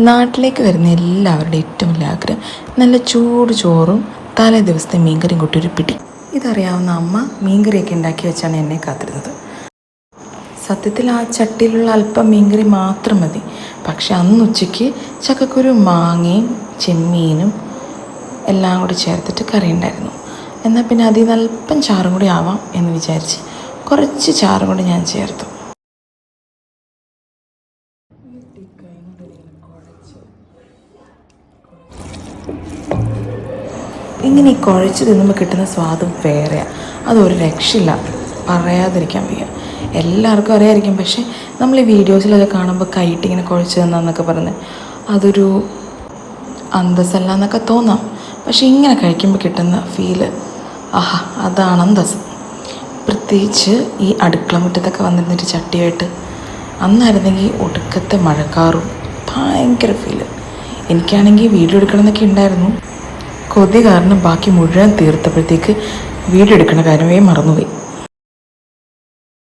നാട്ടിലേക്ക് വരുന്ന എല്ലാവരുടെയും ഏറ്റവും വലിയ ആഗ്രഹം നല്ല ചൂട് ചോറും തലേ ദിവസത്തെ മീൻകറിയും കൂട്ടി ഒരു പിടി. ഇതറിയാവുന്ന അമ്മ മീൻകറിയൊക്കെ ഉണ്ടാക്കി വെച്ചാണ് എന്നെ കാത്തിരുന്നത്. സത്യത്തിൽ ആ ചട്ടിയിലുള്ള അല്പം മീൻകറി മാത്രം മതി. പക്ഷെ അന്ന് ഉച്ചയ്ക്ക് ചക്കക്കുരു മാങ്ങയും ചെമ്മീനും എല്ലാം കൂടി ചേർത്തിട്ട് കറി ഉണ്ടായിരുന്നു. എന്നാൽ പിന്നെ അതിൽ നിന്ന് അല്പം ചാറും കൂടി ആവാം എന്ന് വിചാരിച്ച് കുറച്ച് ചാറും കൂടി ഞാൻ ചേർത്തു. ഇങ്ങനെ ഈ കുഴച്ച് തിന്നുമ്പോൾ കിട്ടുന്ന സ്വാദും വേറെയാണ്. അതൊരു രക്ഷയില്ല, പറയാതിരിക്കാൻ വയ്യ. എല്ലാവർക്കും അറിയാമായിരിക്കും. പക്ഷേ നമ്മൾ ഈ വീഡിയോസിലൊക്കെ കാണുമ്പോൾ കൈയിട്ട് ഇങ്ങനെ കുഴച്ച് തിന്നാന്നൊക്കെ പറഞ്ഞ് അതൊരു അന്തസ്സല്ല എന്നൊക്കെ തോന്നാം. പക്ഷേ ഇങ്ങനെ കഴിക്കുമ്പോൾ കിട്ടുന്ന ഫീല് ആഹാ, അതാണ് അന്തസ്. പ്രത്യേകിച്ച് ഈ അടുക്കള മുറ്റത്തൊക്കെ വന്നിരുന്നിട്ട് ചട്ടിയായിട്ട് അന്നായിരുന്നെങ്കിൽ ഒടുക്കത്തെ മഴക്കാറും ഭയങ്കര ഫീല്. എനിക്കാണെങ്കിൽ വീഡിയോ എടുക്കണമെന്നൊക്കെ ഉണ്ടായിരുന്നു. കൊതി കാരണം ബാക്കി മുഴുവൻ തീർത്തപ്പോഴത്തേക്ക് വീഡിയോ എടുക്കുന്ന കാര്യമേ മറന്നുപോയി.